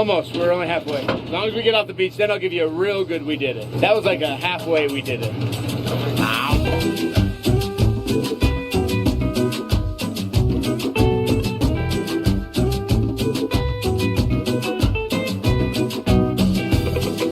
Almost. We're only halfway. As long as we get off the beach, then I'll give you a real good we did it. That was like a halfway we did it. Ow.